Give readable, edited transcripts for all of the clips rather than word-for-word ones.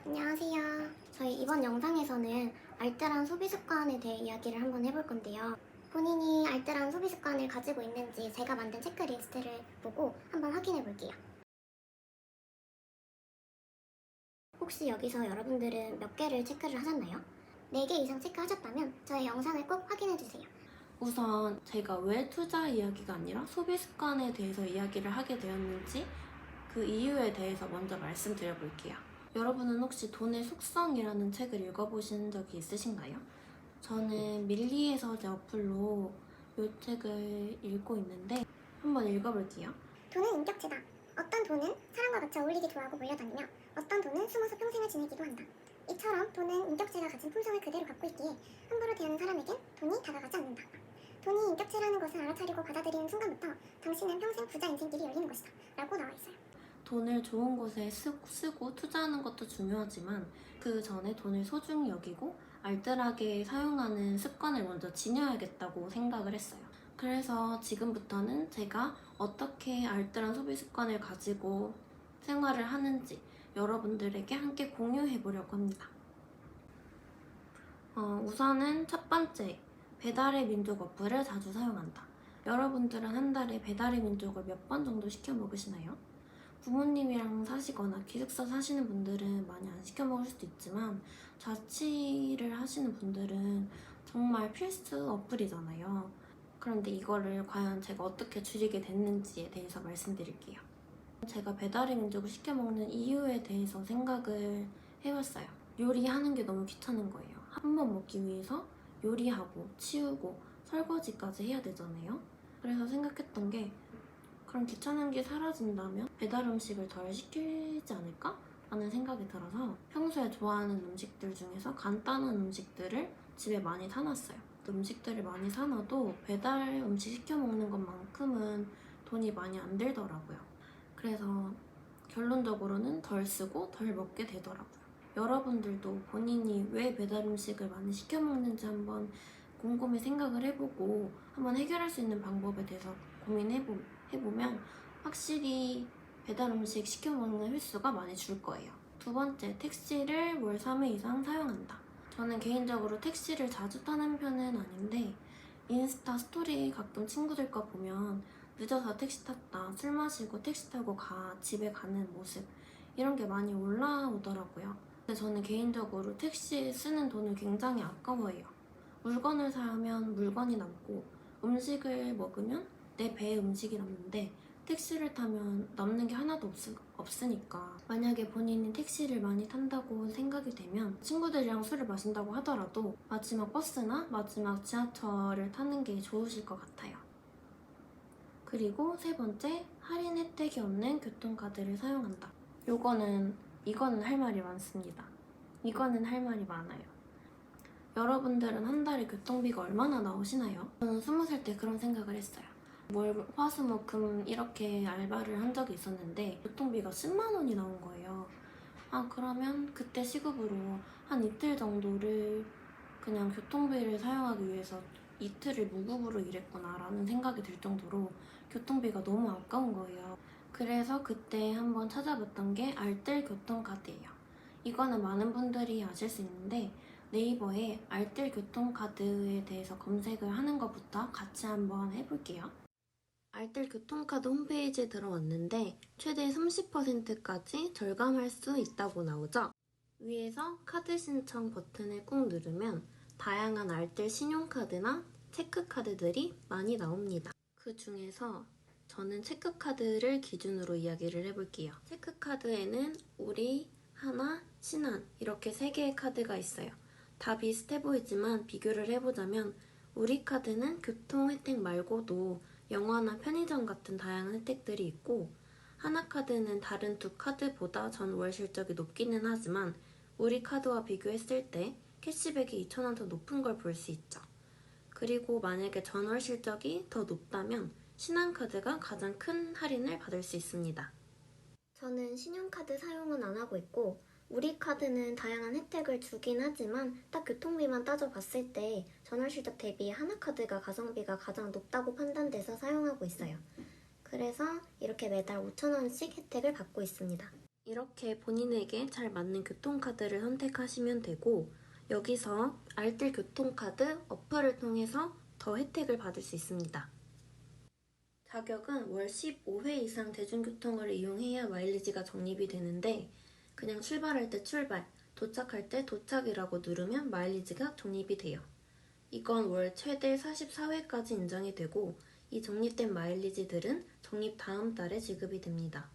안녕하세요. 저희 이번 영상에서는 알뜰한 소비 습관에 대해 이야기를 한번 해볼 건데요. 본인이 알뜰한 소비 습관을 가지고 있는지 제가 만든 체크리스트를 보고 한번 확인해 볼게요. 혹시 여기서 여러분들은 몇 개를 체크를 하셨나요? 4개 이상 체크하셨다면 저의 영상을 꼭 확인해 주세요. 우선 제가 왜 투자 이야기가 아니라 소비 습관에 대해서 이야기를 하게 되었는지 그 이유에 대해서 먼저 말씀드려 볼게요. 여러분은 혹시 돈의 속성이라는 책을 읽어보신 적이 있으신가요? 저는 밀리에서 제 어플로 이 책을 읽고 있는데 한번 읽어볼게요. 돈은 인격체다. 어떤 돈은 사람과 같이 어울리기 좋아하고 몰려다니며 어떤 돈은 숨어서 평생을 지내기도 한다. 이처럼 돈은 인격체가 가진 품성을 그대로 갖고 있기에 함부로 대하는 사람에겐 돈이 다가가지 않는다. 돈이 인격체라는 것을 알아차리고 받아들이는 순간부터 당신은 평생 부자 인생길이 열리는 것이다. 라고 나와 있어요. 돈을 좋은 곳에 쓰고 투자하는 것도 중요하지만 그 전에 돈을 소중히 여기고 알뜰하게 사용하는 습관을 먼저 지녀야겠다고 생각을 했어요. 그래서 지금부터는 제가 어떻게 알뜰한 소비 습관을 가지고 생활을 하는지 여러분들에게 함께 공유해 보려고 합니다. 우선은 첫 번째, 배달의 민족 어플을 자주 사용한다. 여러분들은 한 달에 배달의 민족을 몇 번 정도 시켜 먹으시나요? 부모님이랑 사시거나 기숙사 사시는 분들은 많이 안 시켜 먹을 수도 있지만 자취를 하시는 분들은 정말 필수 어플이잖아요. 그런데 이거를 과연 제가 어떻게 줄이게 됐는지에 대해서 말씀드릴게요. 제가 배달의 민족을 시켜 먹는 이유에 대해서 생각을 해봤어요. 요리하는 게 너무 귀찮은 거예요. 한 번 먹기 위해서 요리하고 치우고 설거지까지 해야 되잖아요. 그래서 생각했던 게 그럼 귀찮은 게 사라진다면 배달 음식을 덜 시키지 않을까? 라는 생각이 들어서 평소에 좋아하는 음식들 중에서 간단한 음식들을 집에 많이 사놨어요. 음식들을 많이 사놔도 배달 음식 시켜 먹는 것만큼은 돈이 많이 안 들더라고요. 그래서 결론적으로는 덜 쓰고 덜 먹게 되더라고요. 여러분들도 본인이 왜 배달 음식을 많이 시켜 먹는지 한번 곰곰이 생각을 해보고 한번 해결할 수 있는 방법에 대해서 고민해보면 확실히 배달 음식 시켜 먹는 횟수가 많이 줄 거예요. 두 번째, 택시를 월 3회 이상 사용한다. 저는 개인적으로 택시를 자주 타는 편은 아닌데 인스타 스토리 가끔 친구들 거 보면 늦어서 택시 탔다, 술 마시고 택시 타고 집에 가는 모습 이런 게 많이 올라오더라고요. 근데 저는 개인적으로 택시에 쓰는 돈을 굉장히 아까워해요. 물건을 사면 물건이 남고 음식을 먹으면 내 배에 음식이 남는데 택시를 타면 남는 게 하나도 없으니까 만약에 본인이 택시를 많이 탄다고 생각이 되면 친구들이랑 술을 마신다고 하더라도 마지막 버스나 마지막 지하철을 타는 게 좋으실 것 같아요. 그리고 세 번째, 할인 혜택이 없는 교통카드를 사용한다. 이거는 할 말이 많습니다. 이거는 할 말이 많아요. 여러분들은 한 달에 교통비가 얼마나 나오시나요? 저는 20살 때 그런 생각을 했어요. 화수목금 이렇게 알바를 한 적이 있었는데 교통비가 10만 원이 나온 거예요. 그러면 그때 시급으로 한 이틀 정도를 그냥 교통비를 사용하기 위해서 이틀을 무급으로 일했구나 라는 생각이 들 정도로 교통비가 너무 아까운 거예요. 그래서 그때 한번 찾아봤던 게 알뜰 교통카드예요. 이거는 많은 분들이 아실 수 있는데 네이버에 알뜰 교통카드에 대해서 검색을 하는 것부터 같이 한번 해볼게요. 알뜰 교통카드 홈페이지에 들어왔는데 최대 30%까지 절감할 수 있다고 나오죠? 위에서 카드 신청 버튼을 꾹 누르면 다양한 알뜰 신용카드나 체크카드들이 많이 나옵니다. 그 중에서 저는 체크카드를 기준으로 이야기를 해볼게요. 체크카드에는 우리, 하나, 신한 이렇게 3개의 카드가 있어요. 다 비슷해 보이지만 비교를 해보자면 우리 카드는 교통 혜택 말고도 영화나 편의점 같은 다양한 혜택들이 있고 하나카드는 다른 두 카드보다 전 월 실적이 높기는 하지만 우리 카드와 비교했을 때 캐시백이 2,000원 더 높은 걸 볼 수 있죠. 그리고 만약에 전월 실적이 더 높다면 신한카드가 가장 큰 할인을 받을 수 있습니다. 저는 신용카드 사용은 안 하고 있고 우리 카드는 다양한 혜택을 주긴 하지만 딱 교통비만 따져봤을 때 전월 실적 대비 하나카드가 가성비가 가장 높다고 판단돼서 사용하고 있어요. 그래서 이렇게 매달 5,000원씩 혜택을 받고 있습니다. 이렇게 본인에게 잘 맞는 교통카드를 선택하시면 되고 여기서 알뜰 교통카드 어플을 통해서 더 혜택을 받을 수 있습니다. 자격은 월 15회 이상 대중교통을 이용해야 마일리지가 적립이 되는데 그냥 출발할 때 출발, 도착할 때 도착이라고 누르면 마일리지가 적립이 돼요. 이건 월 최대 44회까지 인정이 되고 이 적립된 마일리지들은 적립 다음 달에 지급이 됩니다.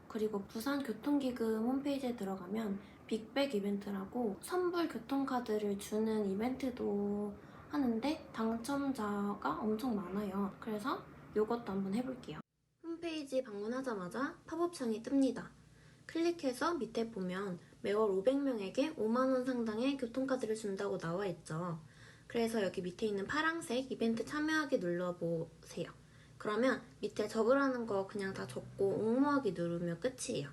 그리고 부산교통기금 홈페이지에 들어가면 빅백 이벤트라고 선불 교통카드를 주는 이벤트도 하는데 당첨자가 엄청 많아요. 그래서 이것도 한번 해볼게요. 홈페이지 방문하자마자 팝업창이 뜹니다. 클릭해서 밑에 보면 매월 500명에게 5만원 상당의 교통카드를 준다고 나와 있죠. 그래서 여기 밑에 있는 파란색 이벤트 참여하기 눌러보세요. 그러면 밑에 적으라는 거 그냥 다 적고 응모하기 누르면 끝이에요.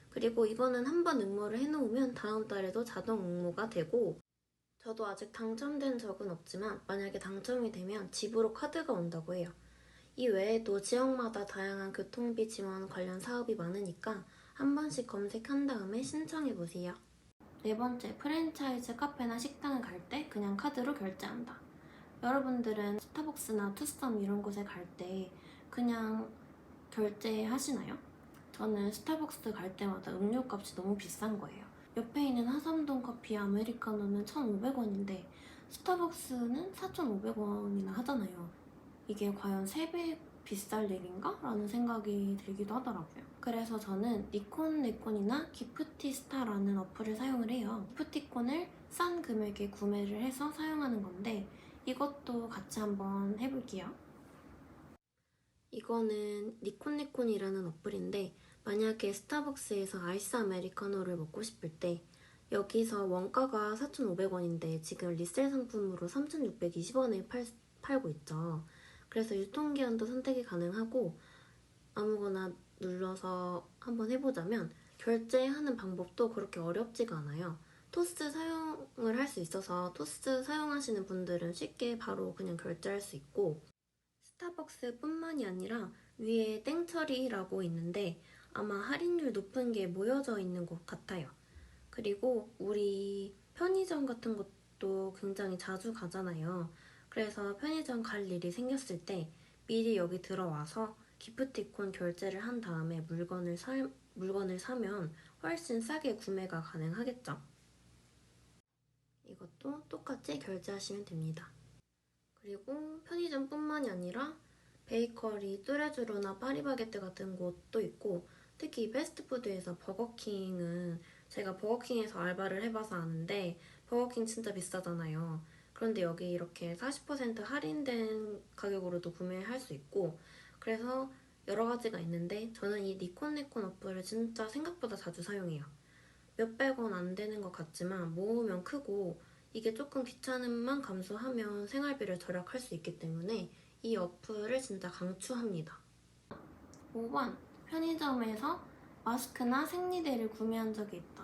그리고 이거는 한번 응모를 해놓으면 다음 달에도 자동 응모가 되고 저도 아직 당첨된 적은 없지만 만약에 당첨이 되면 집으로 카드가 온다고 해요. 이 외에도 지역마다 다양한 교통비 지원 관련 사업이 많으니까 한 번씩 검색한 다음에 신청해보세요. 네 번째, 프랜차이즈 카페나 식당을 갈 때 그냥 카드로 결제한다. 여러분들은 스타벅스나 투썸 이런 곳에 갈 때 그냥 결제하시나요? 저는 스타벅스 갈 때마다 음료값이 너무 비싼 거예요. 옆에 있는 하삼동 커피 아메리카노는 1,500원인데 스타벅스는 4,500원이나 하잖아요. 이게 과연 3배 비쌀 일인가? 라는 생각이 들기도 하더라고요. 그래서 저는 니콘네콘이나 기프티스타라는 어플을 사용을 해요. 기프티콘을 싼 금액에 구매를 해서 사용하는 건데 이것도 같이 한번 해볼게요. 이거는 니콘니콘이라는 어플인데 만약에 스타벅스에서 아이스 아메리카노를 먹고 싶을 때 여기서 원가가 4,500원인데 지금 리셀 상품으로 3,620원에 팔고 있죠. 그래서 유통기한도 선택이 가능하고 아무거나 눌러서 한번 해보자면 결제하는 방법도 그렇게 어렵지가 않아요. 토스 사용을 할 수 있어서 토스 사용하시는 분들은 쉽게 바로 그냥 결제할 수 있고 스타벅스뿐만이 아니라 위에 땡처리라고 있는데 아마 할인율 높은 게 모여져 있는 것 같아요. 그리고 우리 편의점 같은 것도 굉장히 자주 가잖아요. 그래서 편의점 갈 일이 생겼을 때 미리 여기 들어와서 기프티콘 결제를 한 다음에 물건을 사면 훨씬 싸게 구매가 가능하겠죠. 이것도 똑같이 결제하시면 됩니다. 그리고 편의점뿐만이 아니라 베이커리, 뚜레쥬르나 파리바게뜨 같은 곳도 있고 특히 패스트푸드에서 버거킹은 제가 버거킹에서 알바를 해봐서 아는데 버거킹 진짜 비싸잖아요. 그런데 여기 이렇게 40% 할인된 가격으로도 구매할 수 있고 그래서 여러 가지가 있는데 저는 이 니콘네콘 어플을 진짜 생각보다 자주 사용해요. 몇백 원 안 되는 것 같지만 모으면 크고 이게 조금 귀찮음만 감수하면 생활비를 절약할 수 있기 때문에 이 어플을 진짜 강추합니다. 5번, 편의점에서 마스크나 생리대를 구매한 적이 있다.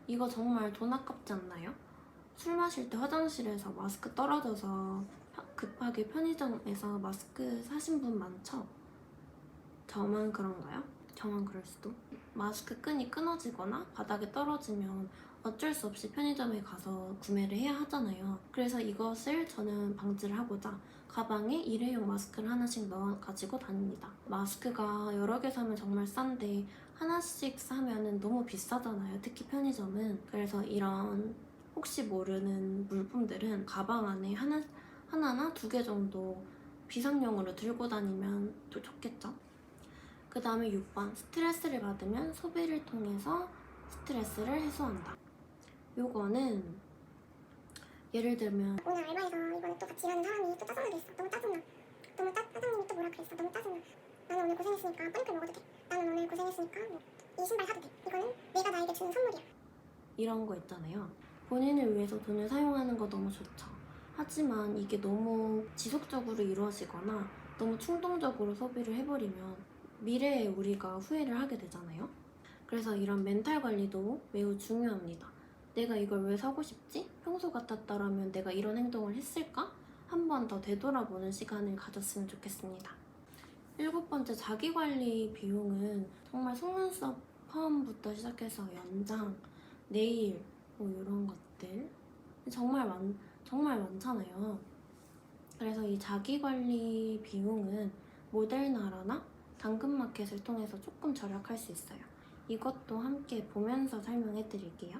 이거 정말 돈 아깝지 않나요? 술 마실 때 화장실에서 마스크 떨어져서 급하게 편의점에서 마스크 사신 분 많죠? 저만 그런가요? 저만 그럴 수도. 마스크 끈이 끊어지거나 바닥에 떨어지면 어쩔 수 없이 편의점에 가서 구매를 해야 하잖아요. 그래서 이것을 저는 방지를 하고자 가방에 일회용 마스크를 하나씩 넣어 가지고 다닙니다. 마스크가 여러 개 사면 정말 싼데 하나씩 사면 너무 비싸잖아요. 특히 편의점은. 그래서 이런 혹시 모르는 물품들은 가방 안에 하나나 2개 정도 비상용으로 들고 다니면 또 좋겠죠? 그 다음에 6번, 스트레스를 받으면 소비를 통해서 스트레스를 해소한다. 요거는 예를 들면 오늘 알바에서 이번에 또 같이 일하는 사람이 또 짜증나게 했어. 너무 짜증나. 사장님이 또 뭐라 그랬어. 너무 짜증나. 나는 오늘 고생했으니까 뿌링클 먹어도 돼. 나는 오늘 고생했으니까 이 신발 사도 돼. 이거는 내가 나에게 주는 선물이야. 이런 거 있잖아요. 본인을 위해서 돈을 사용하는 거 너무 좋죠. 하지만 이게 너무 지속적으로 이루어지거나 너무 충동적으로 소비를 해버리면 미래에 우리가 후회를 하게 되잖아요. 그래서 이런 멘탈 관리도 매우 중요합니다. 내가 이걸 왜 사고 싶지? 평소 같았더라면 내가 이런 행동을 했을까? 한 번 더 되돌아보는 시간을 가졌으면 좋겠습니다. 7번째, 자기관리 비용은 정말 속눈썹 펌부터 시작해서 연장, 네일 뭐 이런 것들 정말 많잖아요. 그래서 이 자기관리 비용은 모델나라나 당근마켓을 통해서 조금 절약할 수 있어요. 이것도 함께 보면서 설명해 드릴게요.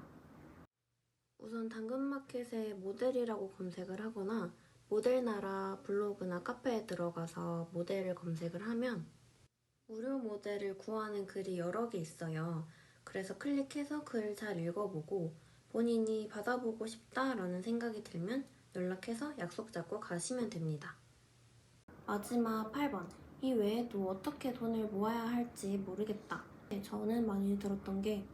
우선 당근마켓에 모델이라고 검색을 하거나 모델나라 블로그나 카페에 들어가서 모델을 검색을 하면 무료 모델을 구하는 글이 여러 개 있어요. 그래서 클릭해서 글 잘 읽어보고 본인이 받아보고 싶다라는 생각이 들면 연락해서 약속 잡고 가시면 됩니다. 마지막 8번. 이 외에도 어떻게 돈을 모아야 할지 모르겠다. 저는 많이 들었던 게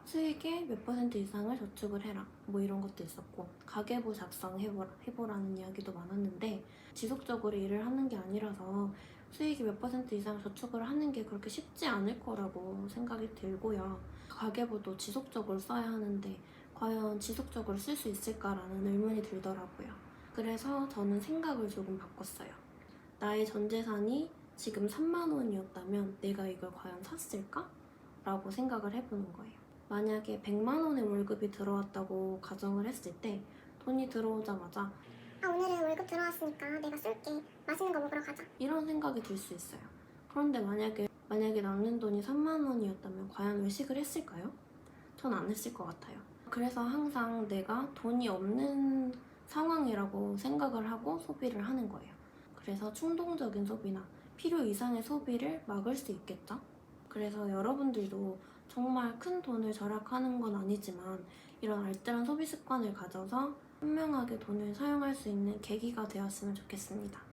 수익의 몇 % 이상을 저축을 해라. 뭐 이런 것도 있었고 가계부 작성해보라는 이야기도 많았는데 지속적으로 일을 하는 게 아니라서 수익이 몇 % 이상 저축을 하는 게 그렇게 쉽지 않을 거라고 생각이 들고요. 가계부도 지속적으로 써야 하는데 과연 지속적으로 쓸 수 있을까라는 의문이 들더라고요. 그래서 저는 생각을 조금 바꿨어요. 나의 전 재산이 지금 3만 원이었다면 내가 이걸 과연 샀을까? 라고 생각을 해보는 거예요. 만약에 100만 원의 월급이 들어왔다고 가정을 했을 때 돈이 들어오자마자 오늘은 월급 들어왔으니까 내가 쓸게. 맛있는 거 먹으러 가자. 이런 생각이 들 수 있어요. 그런데 만약에 남는 돈이 3만 원이었다면 과연 외식을 했을까요? 전 안 했을 것 같아요. 그래서 항상 내가 돈이 없는 상황이라고 생각을 하고 소비를 하는 거예요. 그래서 충동적인 소비나 필요 이상의 소비를 막을 수 있겠죠? 그래서 여러분들도 정말 큰 돈을 절약하는 건 아니지만 이런 알뜰한 소비 습관을 가져서 현명하게 돈을 사용할 수 있는 계기가 되었으면 좋겠습니다.